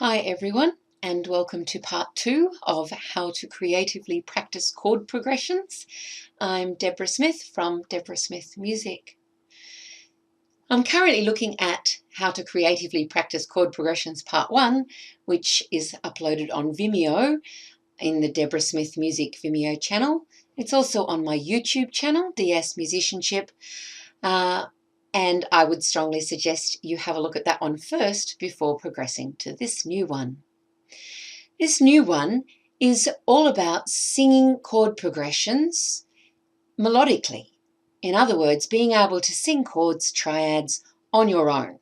Hi everyone, and welcome to part 2 of how to creatively practice chord progressions. I'm Deborah Smith from Deborah Smith Music. I'm currently looking at how to creatively practice chord progressions part 1, which is uploaded on Vimeo in the Deborah Smith Music Vimeo channel. It's also on my YouTube channel, DS Musicianship. And I would strongly suggest you have a look at that one first before progressing to this new one. This new one is all about singing chord progressions melodically. In other words, being able to sing chords, triads on your own.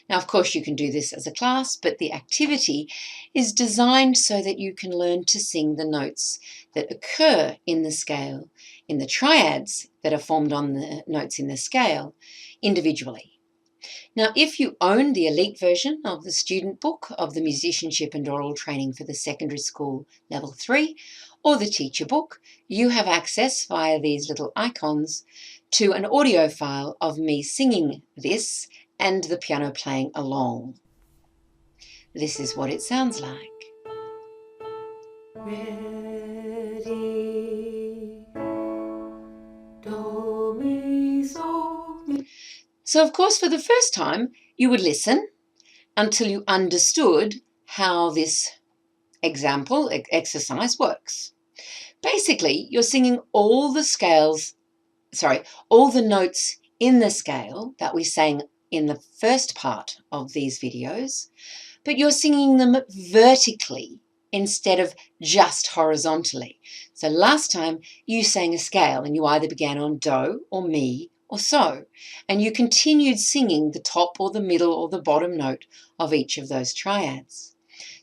Now, of course, you can do this as a class, but the activity is designed so that you can learn to sing the notes that occur in the scale, in the triads that are formed on the notes in the scale individually. Now, if you own the elite version of the student book of the Musicianship and Oral Training for the Secondary School Level 3 or the teacher book, you have access via these little icons to an audio file of me singing this and the piano playing along. This is what it sounds like. Ready, do, mi, so, mi. So, of course, for the first time, you would listen until you understood how this exercise works. Basically, you're singing all the notes in the scale that we sang in the first part of these videos, but you're singing them vertically instead of just horizontally. So last time you sang a scale and you either began on do or mi or so, and you continued singing the top or the middle or the bottom note of each of those triads.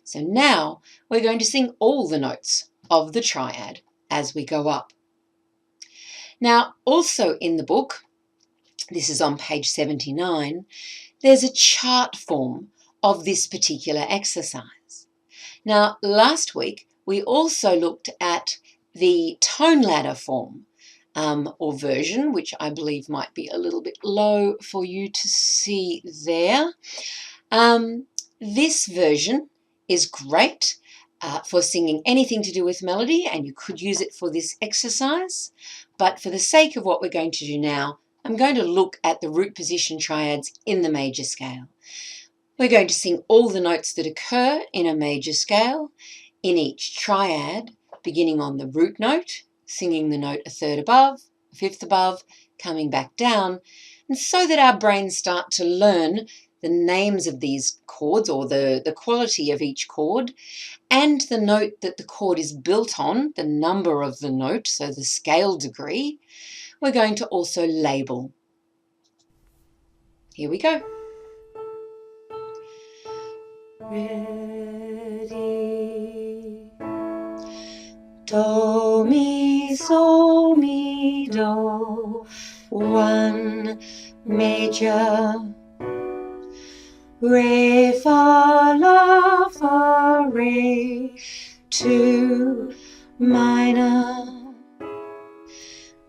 So now we're going to sing all the notes of the triad as we go up. Now, also in the book, this is on page 79, there's a chart form of this particular exercise. Now, last week, we also looked at the tone ladder form or version, which I believe might be a little bit low for you to see there. This version is great for singing anything to do with melody, and you could use it for this exercise. But for the sake of what we're going to do now, I'm going to look at the root position triads in the major scale. We're going to sing all the notes that occur in a major scale in each triad, beginning on the root note, singing the note a third above, a fifth above, coming back down, and so that our brains start to learn the names of these chords or the quality of each chord and the note that the chord is built on, the number of the note, so the scale degree, we're going to also label. Here we go. Ready. Do, mi, so, mi, do. 1 major. Re, fa, la, fa, re. 2 minor.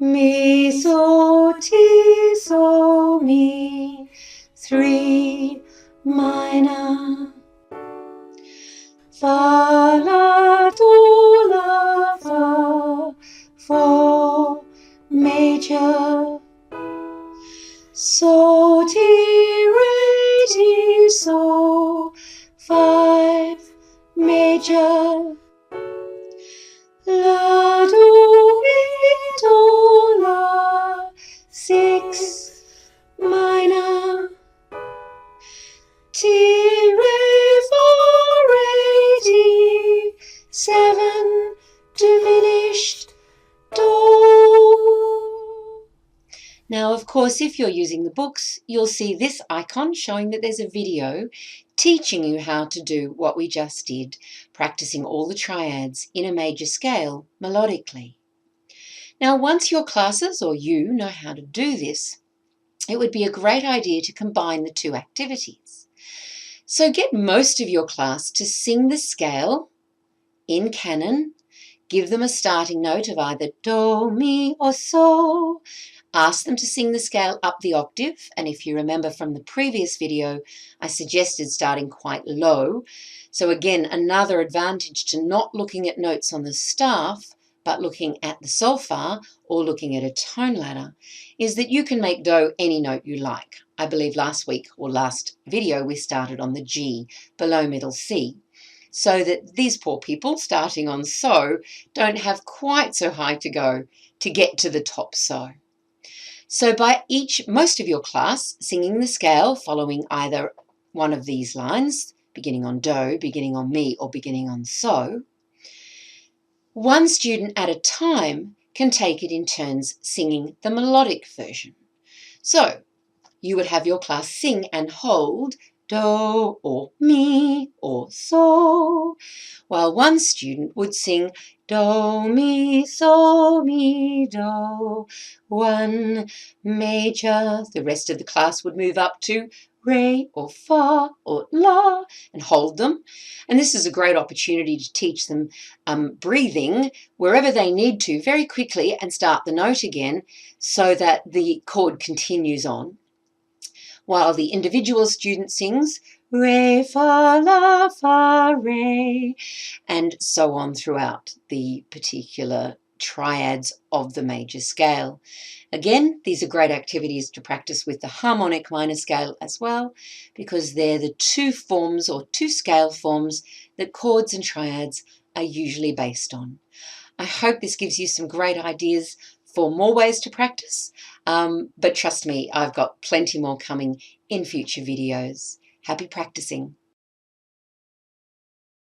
Mi, so, ti, so, mi. 3 minor. Fa, la, do, la, fa. 4 major. So, ti, re, ti, so. 5 major. La, do, mi, do, la. 6 minor. Ti, re, fa, re, ti. 7 diminished. Do. Now, of course, if you're using the books, you'll see this icon showing that there's a video teaching you how to do what we just did, practicing all the triads in a major scale melodically. Now, once your classes or you know how to do this, it would be a great idea to combine the two activities. So get most of your class to sing the scale in canon, give them a starting note of either do, mi, or so, Ask them to sing the scale up the octave, and if you remember from the previous video, I suggested starting quite low. So again, another advantage to not looking at notes on the staff, but looking at the solfa or looking at a tone ladder, is that you can make do any note you like. I believe last week or last video we started on the G, below middle C, so that these poor people starting on so don't have quite so high to go to get to the top so. So by most of your class singing the scale following either one of these lines, beginning on do, beginning on mi, or beginning on so, one student at a time can take it in turns singing the melodic version. So you would have your class sing and hold do or mi or so, while one student would sing do, mi, do, one major. The rest of the class would move up to re or fa or la and hold them. And this is a great opportunity to teach them breathing wherever they need to very quickly and start the note again so that the chord continues on, while the individual student sings re, fa, la, fa, re, and so on throughout the particular triads of the major scale. Again, these are great activities to practice with the harmonic minor scale as well, because they're the two forms or two scale forms that chords and triads are usually based on. I hope this gives you some great ideas for more ways to practice, but trust me, I've got plenty more coming in future videos. Happy practicing.